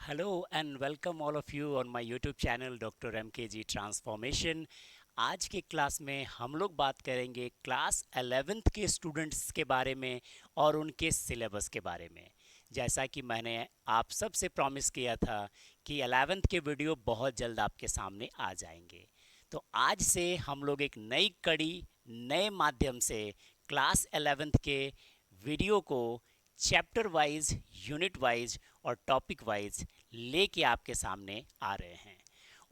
Hello and welcome all of you on my YouTube channel Dr. MKG Transformation। आज के class में हम लोग बात करेंगे क्लास 11th के स्टूडेंट्स के बारे में और उनके सिलेबस के बारे में। जैसा कि मैंने आप सब से प्रॉमिस किया था कि 11th के वीडियो बहुत जल्द आपके सामने आ जाएंगे। तो आज से हम लोग एक नई कड़ी नए माध्यम से क्लास 11th के वीडियो को चैप्टर वाइज, यूनिट वाइज और टॉपिक वाइज लेके आपके सामने आ रहे हैं।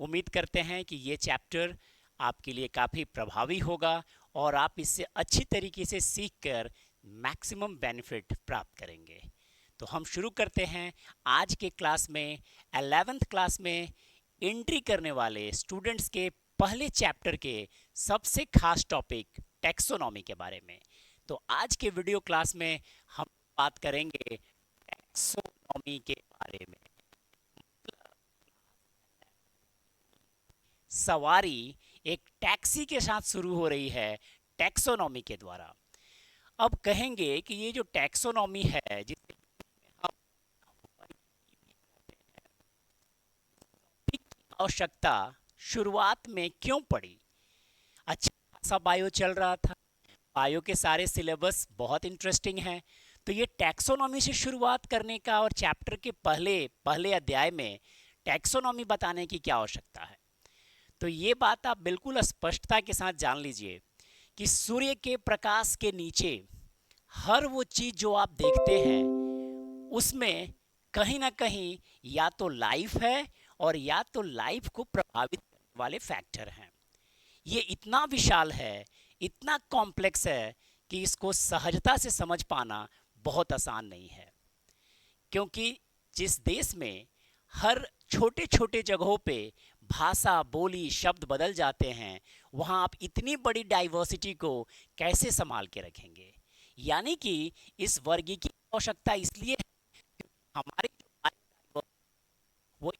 उम्मीद करते हैं कि ये चैप्टर आपके लिए काफ़ी प्रभावी होगा और आप इससे अच्छी तरीके से सीखकर मैक्सिमम बेनिफिट प्राप्त करेंगे। तो हम शुरू करते हैं आज के क्लास में। 11th क्लास में एंट्री करने वाले स्टूडेंट्स के पहले चैप्टर के सबसे खास टॉपिक टैक्सोनॉमी के बारे में। तो आज के वीडियो क्लास में हम बात करेंगे टैक्सोनॉमी के बारे में। सवारी एक टैक्सी के साथ शुरू हो रही है टैक्सोनॉमी के द्वारा। अब कहेंगे कि ये जो टैक्सोनॉमी है जिसे हम की आवश्यकता शुरुआत में क्यों पड़ी। अच्छा खासा बायो चल रहा था, बायो के सारे सिलेबस बहुत इंटरेस्टिंग हैं, तो ये टैक्सोनॉमी से शुरुआत करने का और चैप्टर के पहले पहले अध्याय में टैक्सोनॉमी बताने की क्या आवश्यकता है। तो ये बात आप बिल्कुल स्पष्टता के साथ जान लीजिए कि सूर्य के प्रकाश के नीचे हर वो चीज जो आप देखते हैं उसमें कहीं ना कहीं या तो लाइफ है और या तो लाइफ को प्रभावित करने वाले फैक्टर हैं। ये इतना विशाल है, इतना कॉम्प्लेक्स है कि इसको सहजता से समझ पाना बहुत आसान नहीं है। क्योंकि जिस देश में हर छोटे छोटे जगहों पे भाषा, बोली, शब्द बदल जाते हैं, वहाँ आप इतनी बड़ी डाइवर्सिटी को कैसे संभाल के रखेंगे। यानी कि इस वर्गीकरण की आवश्यकता इसलिए है क्योंकि हमारी जो biodiversity, वो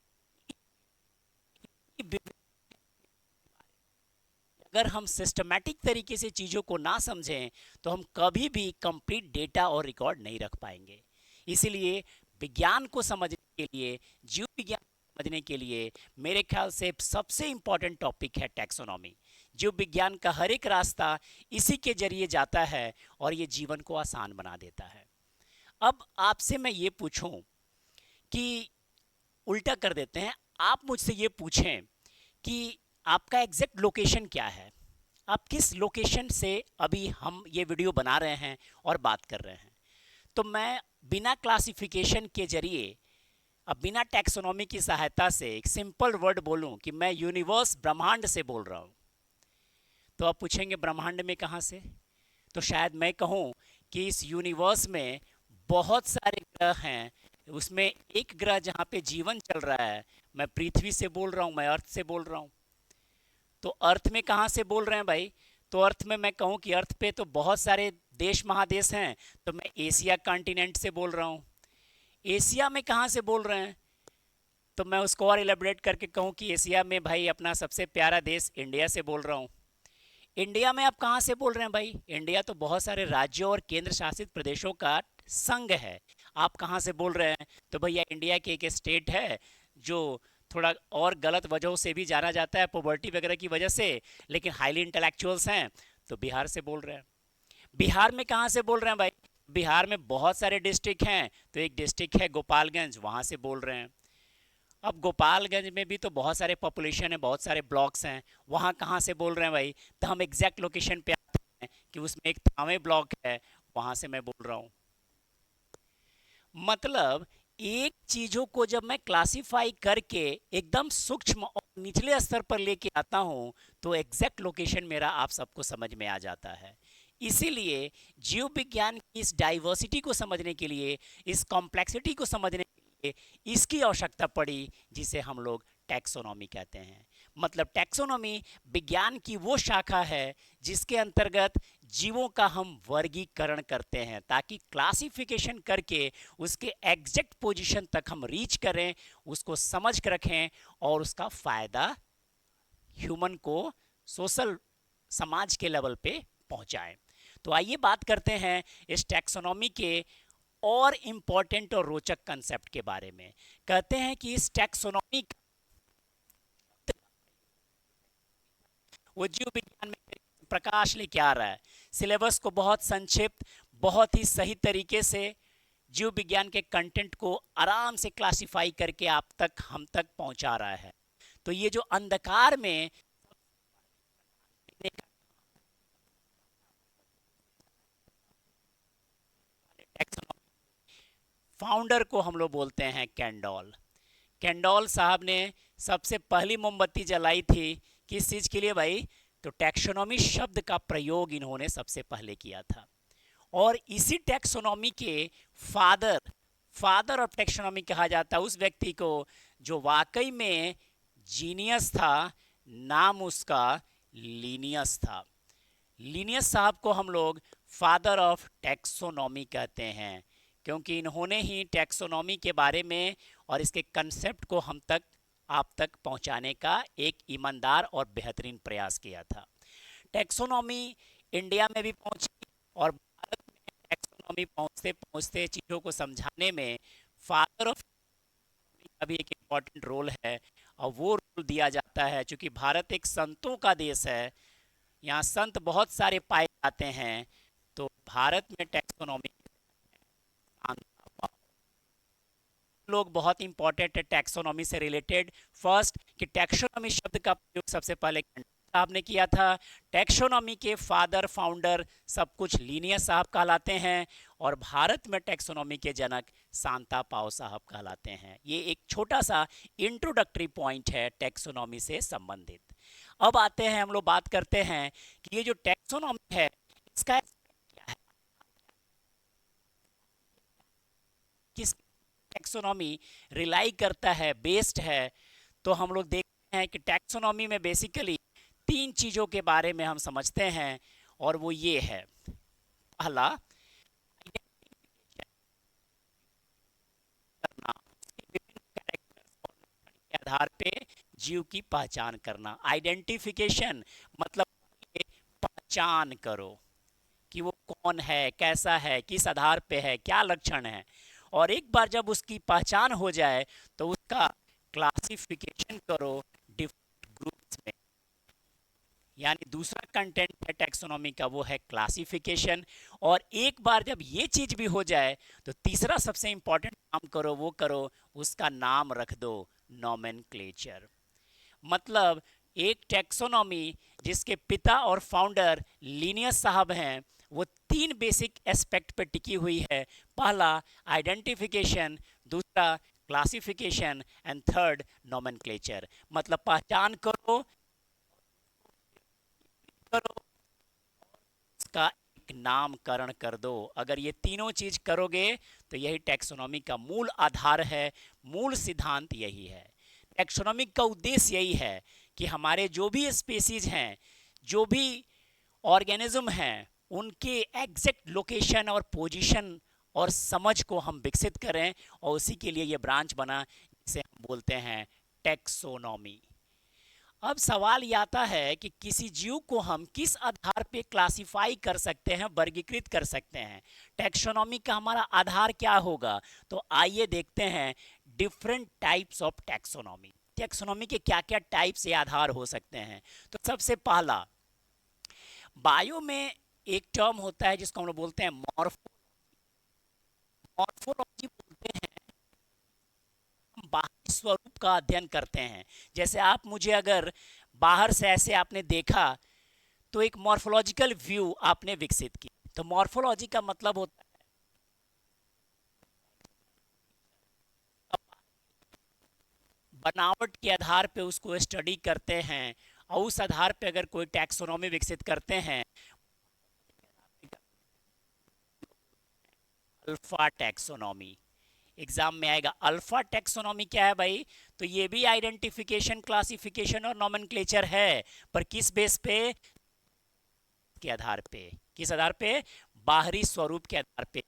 इतनी विविध, अगर हम सिस्टमैटिक तरीके से चीज़ों को ना समझें तो हम कभी भी कंप्लीट डेटा और रिकॉर्ड नहीं रख पाएंगे। इसीलिए विज्ञान को समझने के लिए, जीव विज्ञान को समझने के लिए मेरे ख्याल से सबसे इम्पॉर्टेंट टॉपिक है टैक्सोनॉमी। जीव विज्ञान का हर एक रास्ता इसी के जरिए जाता है और ये जीवन को आसान बना देता है। अब आपसे मैं ये पूछूं कि उल्टा कर देते हैं, आप मुझसे ये पूछें कि आपका एग्जैक्ट लोकेशन क्या है, आप किस लोकेशन से अभी हम ये वीडियो बना रहे हैं और बात कर रहे हैं। तो मैं बिना क्लासिफिकेशन के जरिए, अब बिना टैक्सोनॉमी की सहायता से एक सिंपल वर्ड बोलूं कि मैं यूनिवर्स, ब्रह्मांड से बोल रहा हूं। तो आप पूछेंगे ब्रह्मांड में कहां से, तो शायद मैं कहूं कि इस यूनिवर्स में बहुत सारे ग्रह हैं, उसमें एक ग्रह जहां पे जीवन चल रहा है, मैं पृथ्वी से बोल रहा हूं, मैं अर्थ से बोल रहा हूं। तो अर्थ में कहाँ से बोल रहे हैं भाई, तो अर्थ में मैं कहूँ कि अर्थ पे तो बहुत सारे देश महादेश हैं, तो मैं एशिया कॉन्टिनेंट से बोल रहा हूँ। एशिया में कहाँ से बोल रहे हैं, तो मैं उसको और एलेबरेट करके कहूँ कि एशिया में भाई अपना सबसे प्यारा देश इंडिया से बोल रहा हूँ। इंडिया में आप कहाँ से बोल रहे हैं भाई, इंडिया तो बहुत सारे राज्यों और केंद्र शासित प्रदेशों का संघ है। आप कहाँ से बोल रहे हैं, तो भैया इंडिया की एक स्टेट है जो थोड़ा और गलत वजहों से भी जाना जाता है, पॉवर्टी वगैरह की वजह से, लेकिन हाईली इंटेलेक्चुअल्स हैं, तो बिहार से बोल रहे हैं। बिहार में कहाँ से बोल रहे हैं भाई, बिहार में बहुत सारे डिस्ट्रिक्ट हैं, तो एक डिस्ट्रिक्ट है गोपालगंज, वहाँ से बोल रहे हैं। अब गोपालगंज में भी तो बहुत सारे पॉपुलेशन है, बहुत सारे ब्लॉक्स हैं, वहाँ कहाँ से बोल रहे हैं भाई, तो हम एग्जैक्ट लोकेशन पे आते हैं कि उसमें एक थावे ब्लॉक है, वहाँ से मैं बोल रहा हूँ। मतलब एक चीजों को जब मैं क्लासिफाई करके एकदम सूक्ष्म और निचले स्तर पर लेके आता हूँ तो एग्जैक्ट लोकेशन मेरा आप सबको समझ में आ जाता है। इसीलिए जीव विज्ञान की इस डाइवर्सिटी को समझने के लिए, इस कॉम्प्लेक्सिटी को समझने के लिए इसकी आवश्यकता पड़ी, जिसे हम लोग टैक्सोनॉमी कहते हैं। मतलब टैक्सोनॉमी विज्ञान की वो शाखा है जिसके अंतर्गत जीवों का हम वर्गीकरण करते हैं, ताकि क्लासिफिकेशन करके उसके एग्जैक्ट पोजीशन तक हम रीच करें, उसको समझ कर रखें और उसका फायदा ह्यूमन को, सोशल समाज के लेवल पे पहुंचाएं। तो आइए बात करते हैं इस टैक्सोनॉमी के और इम्पॉर्टेंट और रोचक कंसेप्ट के बारे में। कहते हैं कि इस टैक्सोनॉमी, वो जीव विज्ञान में प्रकाश लेके आ रहा है। सिलेबस को बहुत संक्षिप्त, बहुत ही सही तरीके से जीव विज्ञान के कंटेंट को आराम से क्लासिफाई करके आप तक, हम तक पहुंचा रहा है। तो ये जो अंधकार में फाउंडर को हम लोग बोलते हैं कैंडोल। कैंडोल साहब ने सबसे पहली मोमबत्ती जलाई थी किस चीज़ के लिए भाई? तो टैक्सोनॉमी शब्द का प्रयोग इन्होंने सबसे पहले किया था। और इसी टैक्सोनॉमी के फादर फादर ऑफ टैक्सोनॉमी कहा जाता है उस व्यक्ति को जो वाकई में जीनियस था। नाम उसका लीनियस था। लीनियस साहब को हम लोग फादर ऑफ टैक्सोनॉमी कहते हैं, क्योंकि इन्होंने ही टैक्सोनॉमी के बारे में और इसके कंसेप्ट को हम तक, आप तक पहुंचाने का एक ईमानदार और बेहतरीन प्रयास किया था। टैक्सोनॉमी इंडिया में भी पहुंची और भारत में टैक्सोनॉमी पहुंचते पहुंचते चीज़ों को समझाने में फादर ऑफ का भी एक इम्पॉर्टेंट रोल है। और वो रोल दिया जाता है क्योंकि भारत एक संतों का देश है, यहाँ संत बहुत सारे पाए जाते हैं। तो भारत में टैक्सोनॉमी लोग बहुत इंपॉर्टेंट है टैक्सोनॉमी से रिलेटेड। फर्स्ट कि टैक्सोनॉमी शब्द का प्रयोग सबसे पहले साहब ने किया था। टैक्सोनॉमी के फादर, फाउंडर सब कुछ लीनियस साहब कहलाते हैं और भारत में टैक्सोनॉमी के जनक सांता पाओ साहब कहलाते हैं। ये एक छोटा सा इंट्रोडक्टरी पॉइंट है टैक्सोनॉमी से संबंधित। अब आते हैं, हम लोग बात करते हैं कि ये जो टैक्सोनॉमी है इसका क्या है, किस टैक्सोनॉमी रिलाई करता है, बेस्ड है। तो हम लोग देखते हैं कि टैक्सोनॉमी में बेसिकली तीन चीज़ों के बारे में हम समझते हैं और वो ये है। पहला, करना विभिन्न कैरेक्टर्स और लक्षण के आधार पे जीव की पहचान करना। आइडेंटिफिकेशन मतलब पहचान करो कि वो कौन है, कैसा है, किस आधार पे है, क्या लक्षण है। और एक बार जब उसकी पहचान हो जाए तो उसका क्लासिफिकेशन करो डिफरेंट ग्रुप्स में। यानी दूसरा कंटेंट है टैक्सोनॉमी का, वो है क्लासिफिकेशन। और एक बार जब ये चीज भी हो जाए तो तीसरा सबसे इंपॉर्टेंट काम करो, वो करो, उसका नाम रख दो, नॉमेनक्लेचर। मतलब एक टैक्सोनॉमी जिसके पिता और फाउंडर लीनियस साहब हैं, वो तीन बेसिक एस्पेक्ट पे टिकी हुई है। पहला आइडेंटिफिकेशन, दूसरा क्लासिफिकेशन एंड थर्ड नॉमेनक्लेचर। मतलब पहचान करो, करो, उसका एक नामकरण कर दो। अगर ये तीनों चीज करोगे तो यही टैक्सोनॉमी का मूल आधार है, मूल सिद्धांत यही है। टैक्सोनॉमी का उद्देश्य यही है कि हमारे जो भी स्पीसीज हैं, जो भी ऑर्गेनिज्म हैं, उनके एग्जैक्ट लोकेशन और पोजीशन और समझ को हम विकसित करें। और उसी के लिए ये ब्रांच बना जिसे हम बोलते हैं टैक्सोनॉमी। अब सवाल ये आता है कि किसी जीव को हम किस आधार पे क्लासिफाई कर सकते हैं, वर्गीकृत कर सकते हैं। टैक्सोनॉमी का हमारा आधार क्या होगा? तो आइए देखते हैं different types of taxonomy. Taxonomy के क्या क्या टाइप्स या आधार हो सकते हैं। तो सबसे पहला, बायो में एक टर्म होता है जिसको हम लोग बोलते हैं मॉर्फोलॉजी बोलते हैं। हम बाहरी स्वरूप का अध्ययन करते हैं। जैसे आप मुझे अगर बाहर से ऐसे आपने देखा तो एक मॉर्फोलॉजिकल व्यू आपने विकसित की। तो मॉर्फोलॉजी का मतलब होता है बनावट के आधार पे उसको स्टडी करते हैं और उस आधार पे अगर कोई टैक्सोनॉमी विकसित करते हैं। अल्फा टैक्सोनॉमी एग्जाम में आएगा। अल्फा टैक्सोनॉमी क्या है भाई? तो ये भी आइडेंटिफिकेशन, क्लासिफिकेशन और नॉमेनक्लेचर है, पर किस बेस पे? के आधार पे। किस आधार पे? बाहरी स्वरूप के आधार पे,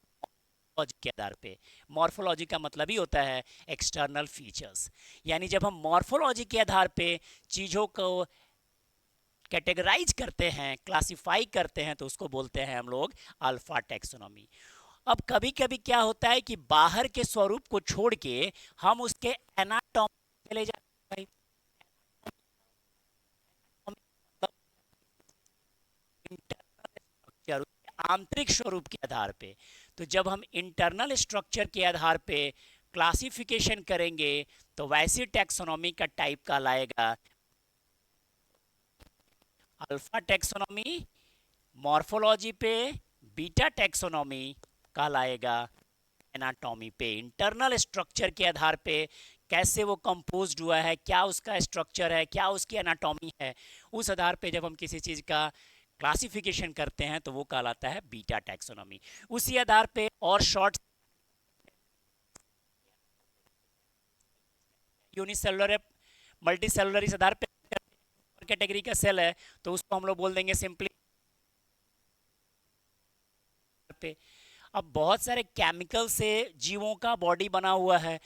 के आधार पे। मॉर्फोलॉजी का मतलब ही होता है एक्सटर्नल फीचर्स। यानी जब हम मॉर्फोलॉजी के आधार पे चीजों को कैटेगराइज करते हैं, क्लासिफाई करते हैं, तो उसको बोलते हैं हम लोग अल्फा टैक्सोनॉमी। अब कभी कभी क्या होता है कि बाहर के स्वरूप को छोड़ के हम उसके एनाटॉम चले जाते हैं भाई। इंटरनल स्ट्रक्चर, आंतरिक स्वरूप के आधार पे। तो जब हम इंटरनल स्ट्रक्चर के आधार पे क्लासिफिकेशन करेंगे तो वैसी टैक्सोनॉमी का टाइप कहलाएगा अल्फा टैक्सोनॉमी, मॉर्फोलॉजी पे बीटा टैक्सोनॉमी कहलाएगा एनाटॉमी पे। इंटरनल स्ट्रक्चर के आधार पे कैसे वो कंपोज्ड हुआ है, क्या उसका स्ट्रक्चर है, क्या उसकी एनाटॉमी है, उस आधार पे जब हम किसी चीज़ का क्लासिफिकेशन करते हैं तो वो कहलाता है बीटा टैक्सोनॉमी। उसी आधार पे और शॉर्ट यूनिसेलुलर है, मल्टी सेलुलर, इस आधार पे कैटेगरी का सेल है तो उसको हम लोग बोल देंगे सिंपली पे। अब बहुत सारे केमिकल से जीवों का बॉडी बना हुआ है,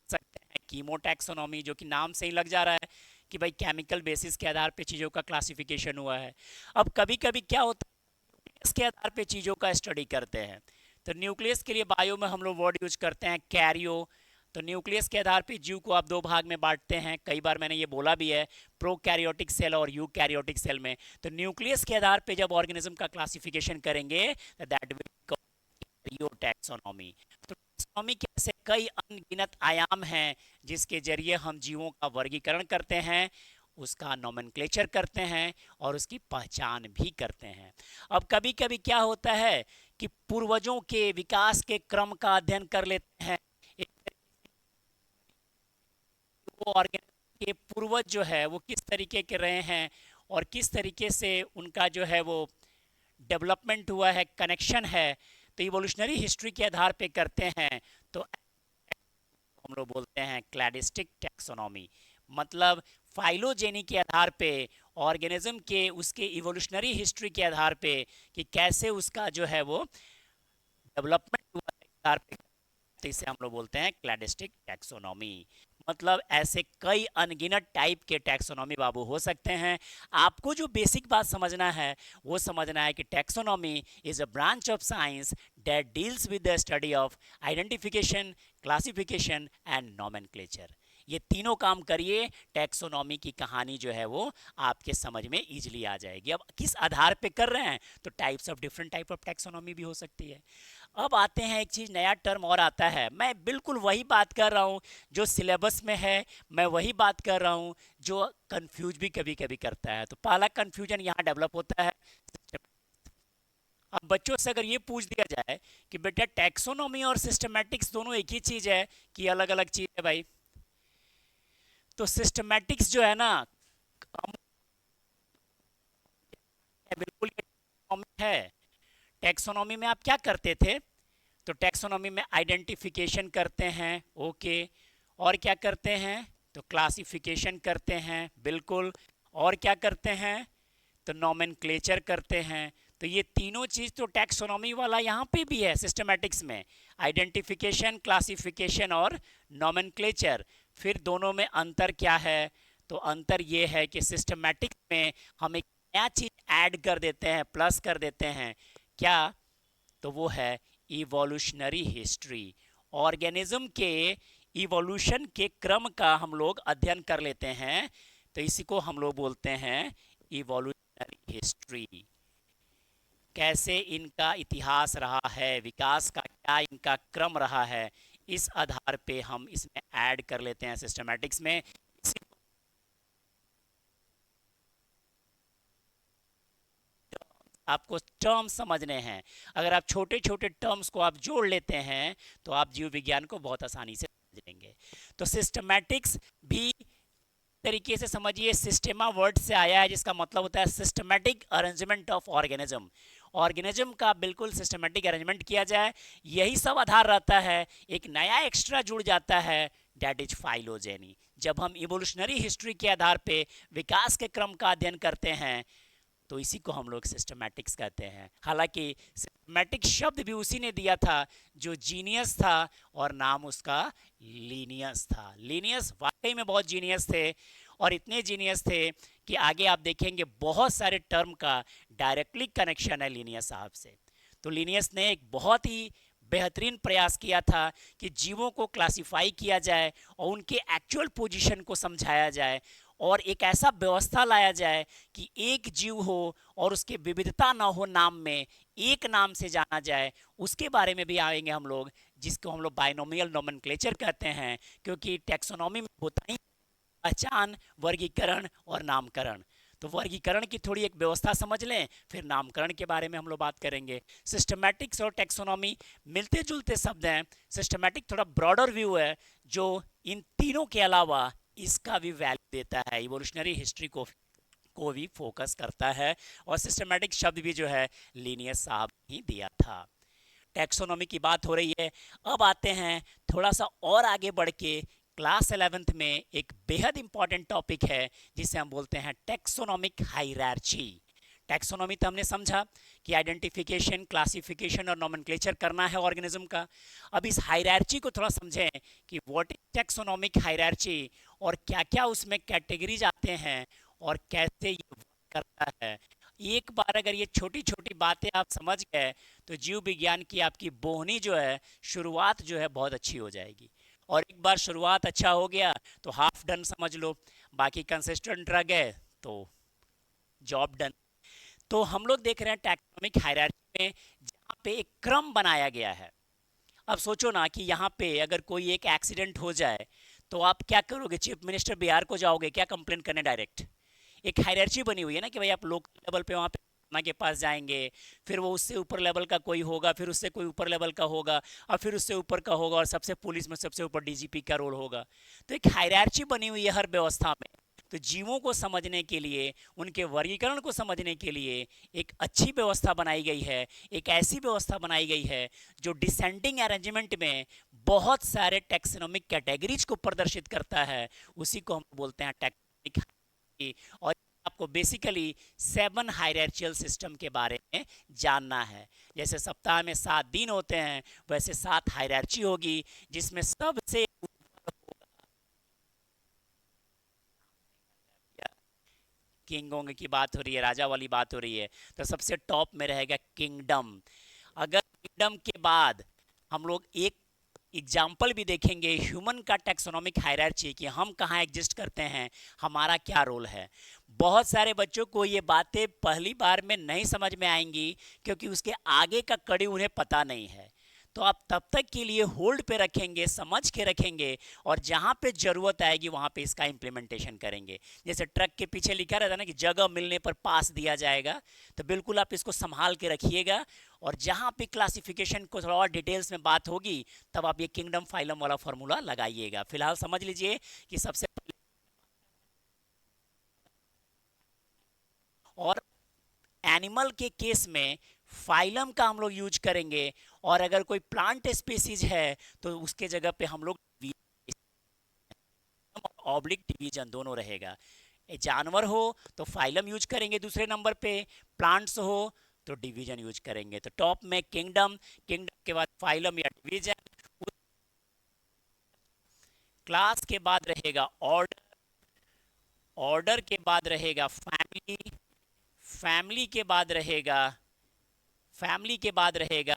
सकते हैं कीमोटैक्सोनॉमी, जो कि नाम से ही लग जा रहा है कि भाई केमिकल बेसिस के आधार पे चीज़ों का क्लासिफिकेशन हुआ है। अब कभी कभी क्या होता है इसके आधार पे चीज़ों का स्टडी करते हैं। तो न्यूक्लियस के लिए बायो में हम लोग वर्ड यूज करते हैं कैरियो। तो न्यूक्लियस के आधार पे जीव को आप दो भाग में बांटते हैं, कई बार मैंने ये बोला भी है, प्रोकैरियोटिक सेल और यूकैरियोटिक सेल में। तो न्यूक्लियस के आधार पे जब ऑर्गेनिज्म का क्लासिफिकेशन करेंगे दैट विल टैक्सोनॉमी। तो टैक्सोनॉमी के ऐसे कई अनगिनत आयाम हैं जिसके जरिए हम जीवों का वर्गीकरण करते हैं, उसका नोमेनक्लेचर करते हैं और उसकी पहचान भी करते हैं। अब कभी कभी क्या होता है कि पूर्वजों के विकास के क्रम का अध्ययन कर लेते हैं। वो ऑर्गेनिज्म के पूर्वज जो है वो किस तरीके के रहे हैं और किस तरीके से उनका जो है वो डेवलपमेंट हुआ है, कनेक्शन है, तो इवोल्यूशनरी हिस्ट्री के आधार पे करते हैं। तो हम लोग बोलते हैं क्लैडिस्टिक टैक्सोनॉमी, मतलब फाइलोजेनी के आधार पे ऑर्गेनिज्म के उसके इवोल्यूशनरी हिस्ट्री के आधार पे कि कैसे उसका जो है वो डेवलपमेंट हुआ है आधार पे, तो इसे हम लोग बोलते हैं क्लैडिस्टिक टैक्सोनॉमी। मतलब ऐसे कई अनगिनत टाइप के टैक्सोनॉमी बाबू हो सकते हैं। आपको जो बेसिक बात समझना है वो समझना है कि taxonomy is a branch of science that deals with the study of identification, classification and nomenclature. ये तीनों काम करिए, टैक्सोनॉमी की कहानी जो है वो आपके समझ में इजीली आ जाएगी। अब किस आधार पे कर रहे हैं, तो types of different type of taxonomy भी हो सकती है। अब आते हैं, एक चीज़ नया टर्म और आता है, मैं बिल्कुल वही बात कर रहा हूँ जो सिलेबस में है, मैं वही बात कर रहा हूँ जो कंफ्यूज भी कभी कभी करता है। तो पहला कंफ्यूजन यहाँ डेवलप होता है। अब बच्चों से अगर ये पूछ दिया जाए कि बेटा टैक्सोनॉमी और सिस्टमैटिक्स दोनों एक ही चीज़ है कि अलग अलग चीज़ है भाई, तो सिस्टमैटिक्स जो है ना बिल्कुल है। टैक्सोनॉमी में आप क्या करते थे, तो टैक्सोनॉमी में आइडेंटिफिकेशन करते हैं, ओके, और क्या करते हैं, तो क्लासिफिकेशन करते हैं, बिल्कुल, और क्या करते हैं, तो नोमेनक्लेचर करते हैं। तो ये तीनों चीज़ तो टैक्सोनॉमी वाला यहाँ पे भी है सिस्टमैटिक्स में, आइडेंटिफिकेशन, क्लासिफिकेशन और नोमेनक्लेचर। फिर दोनों में अंतर क्या है, तो अंतर ये है कि सिस्टमैटिक्स में हम एक नया चीज़ ऐड कर देते हैं, प्लस कर देते हैं, क्या, तो वो है इवोल्यूशनरी हिस्ट्री। ऑर्गेनिज्म के इवोल्यूशन के क्रम का हम लोग अध्ययन कर लेते हैं, तो इसी को हम लोग बोलते हैं इवोल्यूशनरी हिस्ट्री। कैसे इनका इतिहास रहा है, विकास का क्या इनका क्रम रहा है, इस आधार पे हम इसमें ऐड कर लेते हैं सिस्टमैटिक्स में। आपको टर्म्स समझने हैं, अगर आप छोटे छोटे टर्म्स को आप जोड़ लेते हैं तो आप जीव विज्ञान को बहुत आसानी से समझ लेंगे। तो सिस्टमैटिक्स भी तरीके से समझिए, सिस्टेमा वर्ड से आया है जिसका मतलब होता है systematic arrangement of organism. Organism का बिल्कुल सिस्टमैटिक अरेंजमेंट किया जाए, यही सब आधार रहता है। एक नया एक्स्ट्रा जुड़ जाता है, डेट इज फाइलोजेनी। जब हम इवोल्यूशनरी हिस्ट्री के आधार पे विकास के क्रम का अध्ययन करते हैं तो इसी को हम लोग सिस्टमैटिक्स कहते हैं। हालांकि सिस्टमैटिक शब्द भी उसी ने दिया था जो जीनियस था, और नाम उसका लीनियस था। लीनियस वाकई में बहुत जीनियस थे, और इतने जीनियस थे कि आगे आप देखेंगे बहुत सारे टर्म का डायरेक्टली कनेक्शन है लीनियस साहब से। तो लिनियस ने एक बहुत ही बेहतरीन प्रयास किया था कि जीवों को क्लासिफाई किया जाए और उनके एक्चुअल पोजीशन को समझाया जाए और एक ऐसा व्यवस्था लाया जाए कि एक जीव हो और उसके विविधता ना हो नाम में, एक नाम से जाना जाए। उसके बारे में भी आएंगे हम लोग, जिसको हम लोग बाइनोमियल नोमेनक्लेचर कहते हैं, क्योंकि टैक्सोनॉमी में होता ही पहचान, वर्गीकरण और नामकरण। तो वर्गीकरण की थोड़ी एक व्यवस्था समझ लें, फिर नामकरण के बारे में हम लोग बात करेंगे। सिस्टमैटिक्स और टैक्सोनॉमी मिलते जुलते शब्द हैं। सिस्टमैटिक थोड़ा ब्रॉडर व्यू है, जो इन तीनों के अलावा इसका भी वैल्यू देता है, इवोल्यूशनरी हिस्ट्री को भी फोकस करता है। और सिस्टमैटिक शब्द भी जो है लीनियस साहब ही दिया था। टैक्सोनॉमी की बात हो रही है, अब आते हैं थोड़ा सा और आगे बढ़ के क्लास 11th में एक बेहद इंपॉर्टेंट टॉपिक है जिसे हम बोलते हैं टैक्सोनॉमिक हायरार्ची। टैक्सोनॉमी तो हमने समझा कि आइडेंटिफिकेशन, क्लासिफिकेशन और नोमेनक्लेचर करना है ऑर्गेनिज्म का। अब इस हायरार्ची को थोड़ा समझें कि व्हाट इज टैक्सोनॉमिक हायरार्ची और क्या क्या उसमें कैटेगरीज आते हैं और कैसे ये वर्क करता है। एक बार अगर ये छोटी छोटी बातें आप समझ गए तो जीव विज्ञान की आपकी बोहनी जो है, शुरुआत जो है बहुत अच्छी हो जाएगी। और एक बार शुरुआत अच्छा हो गया तो हाफ डन समझ लो, बाकी कंसिस्टेंट रह गए तो जॉब डन। तो हम लोग देख रहे हैं टैक्सोनॉमिक हायरार्की में जहाँ पे एक क्रम बनाया गया है। अब सोचो ना कि यहाँ पे अगर कोई एक एक्सीडेंट हो जाए तो आप क्या करोगे? चीफ मिनिस्टर बिहार को जाओगे क्या कंप्लेन करने डायरेक्ट? एक हायरार्ची बनी हुई है ना कि भाई आप लोकल लेवल पे वहाँ पे के पास जाएंगे, फिर वो उससे ऊपर लेवल का कोई होगा, फिर उससे कोई ऊपर लेवल का होगा, और फिर उससे ऊपर का होगा, और सबसे पुलिस में सबसे ऊपर डीजीपी का रोल होगा। तो एक हायरार्ची बनी हुई है हर व्यवस्था में। तो जीवों को समझने के लिए, उनके वर्गीकरण को समझने के लिए एक अच्छी व्यवस्था बनाई गई है। एक ऐसी व्यवस्था बनाई गई है जो डिसेंडिंग अरेंजमेंट में बहुत सारे टैक्सोनॉमिक कैटेगरीज को प्रदर्शित करता है। उसी को हम बोलते हैं टैक्सोनॉमिक हायरार्की। और आपको बेसिकली 7 हायरार्चिकल सिस्टम के बारे में जानना है। जैसे सप्ताह में 7 दिन होते हैं, वैसे 7 हायरार्ची होगी, जिसमें सबसे किंगोंग की बात हो रही है, राजा वाली बात हो रही है, तो सबसे टॉप में रहेगा किंगडम। अगर किंगडम के बाद हम लोग एक एग्जाम्पल भी देखेंगे ह्यूमन का टैक्सोनॉमिक हायरार्ची, कि हम कहाँ एग्जिस्ट करते हैं, हमारा क्या रोल है। बहुत सारे बच्चों को ये बातें पहली बार में नहीं समझ में आएंगी, क्योंकि उसके आगे का कड़ी उन्हें पता नहीं है। तो आप तब तक के लिए होल्ड पे रखेंगे, समझ के रखेंगे, और जहाँ पे ज़रूरत आएगी वहाँ पे इसका इम्प्लीमेंटेशन करेंगे। जैसे ट्रक के पीछे लिखा रहता है ना कि जगह मिलने पर पास दिया जाएगा, तो बिल्कुल आप इसको संभाल के रखिएगा। और जहाँ पे क्लासिफिकेशन को थोड़ा और डिटेल्स में बात होगी, तब आप ये किंगडम फाइलम वाला फॉर्मूला लगाइएगा। फिलहाल समझ लीजिए कि सबसे पहले और एनिमल के केस में फाइलम का हम लोग यूज करेंगे, और अगर कोई प्लांट स्पीसीज है तो उसके जगह पे हम लोग ऑब्लिक डिवीजन दोनों रहेगा। जानवर हो तो फाइलम यूज करेंगे दूसरे नंबर पे, प्लांट्स हो तो डिवीजन यूज करेंगे। तो टॉप में किंगडम, किंगडम के बाद फाइलम या डिवीजन, क्लास के बाद रहेगा ऑर्डर, ऑर्डर के बाद रहेगा फैमिली, फैमिली के बाद रहेगा, फैमिली के बाद रहेगा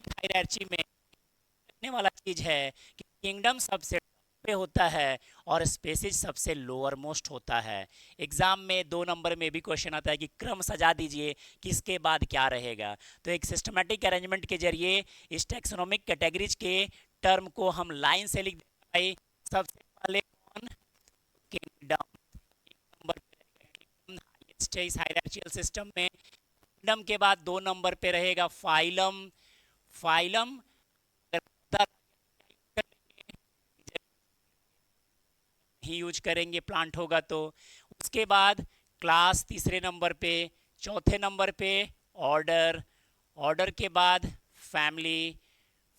हायरार्ची में रखने वाला चीज है कि किंगडम सबसे पे होता है और स्पेसिस सबसे लोअर मोस्ट होता है। एग्जाम में 2 नंबर में भी क्वेश्चन आता है कि क्रम सजा दीजिए, किसके बाद क्या रहेगा। तो एक सिस्टमेटिक अरेंजमेंट के जरिए इस टैक्सोनॉमिक कैटेगरीज के टर्म को हम लाइन से लिख देते हैं। सबसे पहले कौन? किंगडम। नंबर पे रहेगा किंगडम, हाईएस्ट है इस हायरार्चिकल सिस्टम में। किंगडम के बाद 2 नंबर पे रहेगा फाइलम, फाइलम ही यूज करेंगे प्लांट होगा तो। उसके बाद क्लास तीसरे नंबर पे, चौथे नंबर पे ऑर्डर, ऑर्डर के बाद फैमिली,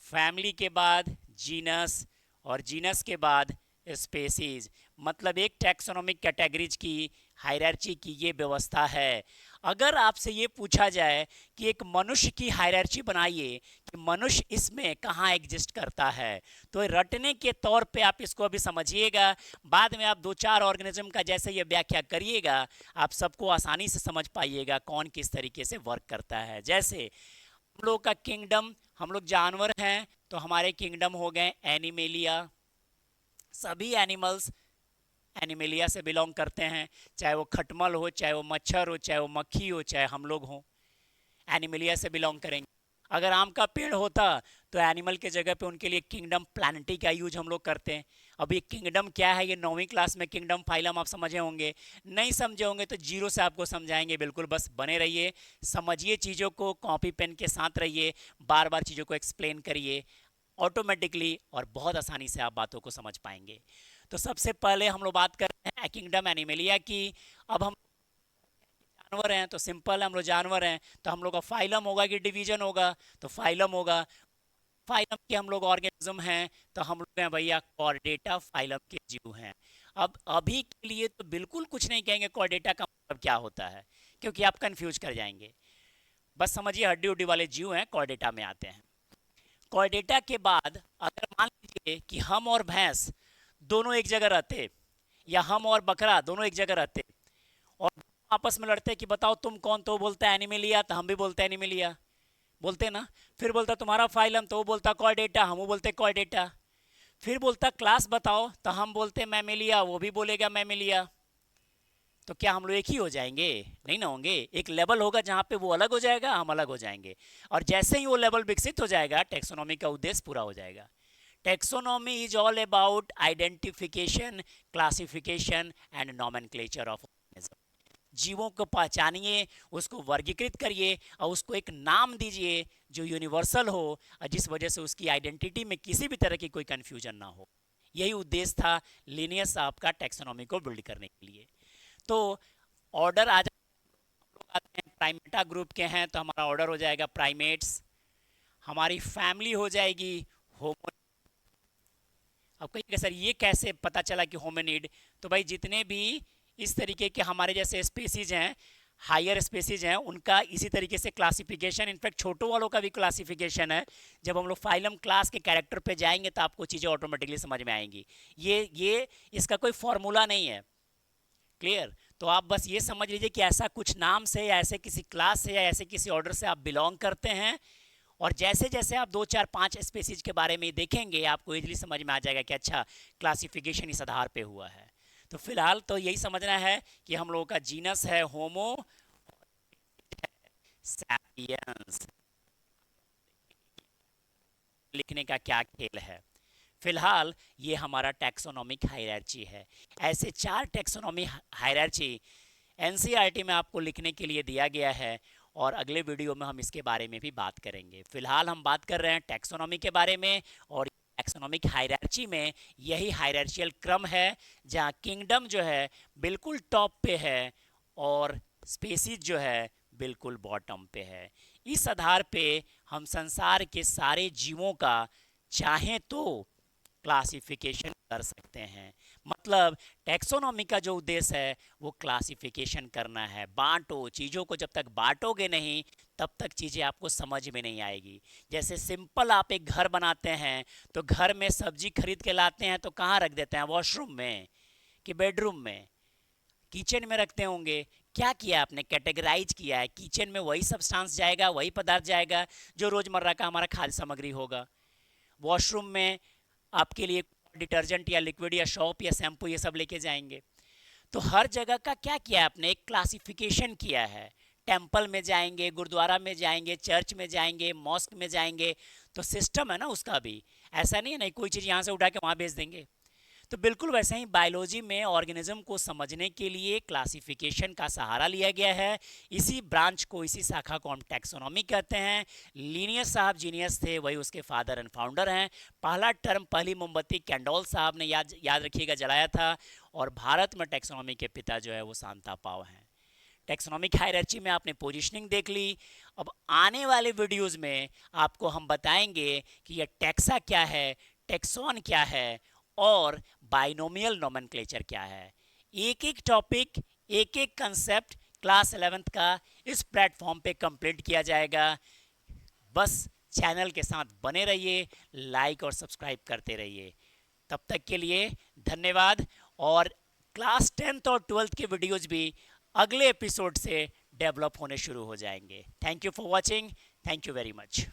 फैमिली के बाद जीनस, और जीनस के बाद स्पेसीज। मतलब एक टैक्सोनॉमिक कैटेगरीज की हायरार्ची की ये व्यवस्था है। अगर आपसे ये पूछा जाए कि एक मनुष्य की हायरार्ची बनाइए कि मनुष्य इसमें कहाँ एग्जिस्ट करता है, तो रटने के तौर पे आप इसको अभी समझिएगा। बाद में आप दो चार ऑर्गेनिज्म का जैसे ये व्याख्या करिएगा, आप सबको आसानी से समझ पाइएगा कौन किस तरीके से वर्क करता है। जैसे हम लोग का किंगडम, हम लोग जानवर हैं तो हमारे किंगडम हो गए एनिमेलिया। सभी एनिमल्स एनिमेलिया से बिलोंग करते हैं, चाहे वो खटमल हो, चाहे वो मच्छर हो, चाहे वो मक्खी हो, चाहे हम लोग हों, एनिमेलिया से बिलोंग करेंगे। अगर आम का पेड़ होता तो एनिमल के जगह पे उनके लिए किंगडम प्लानिटी का यूज हम लोग करते हैं। अब ये किंगडम क्या है, ये 9वीं क्लास में किंगडम फाइलम आप समझे होंगे। नहीं समझे होंगे तो जीरो से आपको समझाएंगे, बिल्कुल बस बने रहिए, समझिए चीज़ों को, कॉपी पेन के साथ रहिए, बार बार चीज़ों को एक्सप्लेन करिए ऑटोमेटिकली, और बहुत आसानी से आप बातों को समझ पाएंगे। तो सबसे पहले हम लोग बात करते हैं किंगडम एनिमेलिया की। अब हम जानवर हैं तो सिंपल है, हम लोग जानवर हैं तो हम लोग का फाइलम होगा कि डिवीजन होगा, तो फाइलम होगा। फाइलम के हम लोग ऑर्गेनिज्म हैं तो हम लोग हैं भैया कॉर्डेटा फाइलम के जीव हैं। अब अभी के लिए तो बिल्कुल कुछ नहीं कहेंगे कॉर्डेटा का मतलब क्या होता है, क्योंकि आप कंफ्यूज कर जाएंगे। बस समझिए हड्डी उड्डी वाले जीव हैं, कॉर्डेटा में आते हैं। कॉर्डेटा के बाद अगर मान लीजिए कि हम और भैंस दोनों एक जगह रहते, या हम और बकरा दोनों एक जगह रहते, और आपस में लड़ते कि बताओ तुम कौन, तो वो बोलता है एनिमेलिया, तो हम भी बोलते हैं एनिमेलिया, बोलते ना। फिर बोलता तुम्हारा फाइलम, तो वो बोलता कॉर्डेटा, हम वो बोलते कॉर्डेटा। फिर बोलता क्लास बताओ, तो हम बोलते मैमेलिया, वो भी बोलेगा मैमेलिया। तो क्या हम लोग एक ही हो जाएंगे? नहीं ना होंगे। एक लेवल होगा जहाँ पे वो अलग हो जाएगा, हम अलग हो जाएंगे, और जैसे ही वो लेवल विकसित हो जाएगा टेक्सोनॉमी का उद्देश्य पूरा हो जाएगा। Taxonomy is all about identification, classification and nomenclature of organism. जीवों को पहचानिए, उसको वर्गीकृत करिए और उसको एक नाम दीजिए जो यूनिवर्सल हो, और जिस वजह से उसकी आइडेंटिटी में किसी भी तरह की कोई कंफ्यूजन ना हो। यही उद्देश्य था लिनियस साहब का टेक्सोनॉमी को बिल्ड करने के लिए। तो ऑर्डर आ जाते हैं, प्राइमेटा ग्रुप के हैं तो हमारा ऑर्डर हो जाएगा प्राइमेट्स। हमारी फैमिली हो जाएगी होमो। अब कहिएगा सर ये कैसे पता चला कि होमिनिड? तो भाई जितने भी इस तरीके के हमारे जैसे स्पेसीज हैं, हायर स्पेसीज हैं, उनका इसी तरीके से क्लासिफिकेशन, इनफैक्ट छोटों वालों का भी क्लासिफिकेशन है। जब हम लोग फाइलम क्लास के कैरेक्टर पे जाएंगे तो आपको चीज़ें ऑटोमेटिकली समझ में आएंगी। ये इसका कोई फॉर्मूला नहीं है। क्लियर? तो आप बस ये समझ लीजिए कि ऐसा कुछ नाम से या ऐसे किसी क्लास से या ऐसे किसी ऑर्डर से आप बिलोंग करते हैं, और जैसे जैसे आप 2 4 5 स्पेसीज के बारे में देखेंगे आपको इजीली समझ में आ जाएगा कि अच्छा क्लासिफिकेशन इस आधार पे हुआ है। तो फिलहाल तो यही समझना है कि हम लोगों का जीनस है होमो सैपियंस। लिखने का क्या खेल है? फिलहाल ये हमारा टैक्सोनॉमिक हायरार्ची है। ऐसे 4 टैक्सोनॉमी हायरार्ची एनसीईआरटी में आपको लिखने के लिए दिया गया है, और अगले वीडियो में हम इसके बारे में भी बात करेंगे। फिलहाल हम बात कर रहे हैं टैक्सोनॉमी के बारे में, और टैक्सोनॉमिक हायरार्ची में यही हायरार्चियल क्रम है जहाँ किंगडम जो है बिल्कुल टॉप पे है और स्पेसीज जो है बिल्कुल बॉटम पे है। इस आधार पे हम संसार के सारे जीवों का चाहें तो क्लासिफिकेशन कर सकते हैं। मतलब टैक्सोनॉमी का जो उद्देश्य है वो क्लासिफिकेशन करना है। बांटो चीज़ों को, जब तक बांटोगे नहीं तब तक चीज़ें आपको समझ में नहीं आएगी। जैसे सिंपल आप एक घर बनाते हैं तो घर में सब्जी खरीद के लाते हैं तो कहाँ रख देते हैं? वॉशरूम में कि बेडरूम में? किचन में रखते होंगे। क्या किया आपने? कैटेगराइज किया है। किचन में वही सब्सटेंस जाएगा, वही पदार्थ जाएगा जो रोजमर्रा का हमारा खाद्य सामग्री होगा। वॉशरूम में आपके लिए डिटर्जेंट या लिक्विड या शॉप या शैम्पू ये सब लेके जाएंगे। तो हर जगह का क्या किया है आपने? एक क्लासिफिकेशन किया है। टेम्पल में जाएंगे, गुरुद्वारा में जाएंगे, चर्च में जाएंगे, मॉस्क में जाएंगे, तो सिस्टम है ना उसका भी। ऐसा नहीं है नहीं कोई चीज़ यहाँ से उठा के वहाँ भेज देंगे। तो बिल्कुल वैसे ही बायोलॉजी में ऑर्गेनिज्म को समझने के लिए क्लासिफिकेशन का सहारा लिया गया है। इसी ब्रांच को, इसी शाखा को हम टैक्सोनॉमी कहते हैं। लिनियस साहब जीनियस थे, वही उसके फादर एंड फाउंडर हैं। पहला टर्म, पहली मोमबत्ती कैंडोल साहब ने याद रखिएगा जलाया था, और भारत में टैक्सोनॉमी के पिता जो है वो शांता पाव हैं। टैक्सोनॉमिक हायरार्ची में आपने पोजीशनिंग देख ली। अब आने वाले वीडियोस में आपको हम बताएंगे कि यह टैक्सा क्या है, टैक्सॉन क्या है, और बाइनोमियल नोमेनक्लेचर क्या है। एक एक टॉपिक एक एक कंसेप्ट क्लास 11th का इस प्लेटफॉर्म पे कंप्लीट किया जाएगा। बस चैनल के साथ बने रहिए, लाइक और सब्सक्राइब करते रहिए। तब तक के लिए धन्यवाद। और क्लास 10th और 12th के वीडियोज भी अगले एपिसोड से डेवलप होने शुरू हो जाएंगे। Thank you for watching. Thank you very much.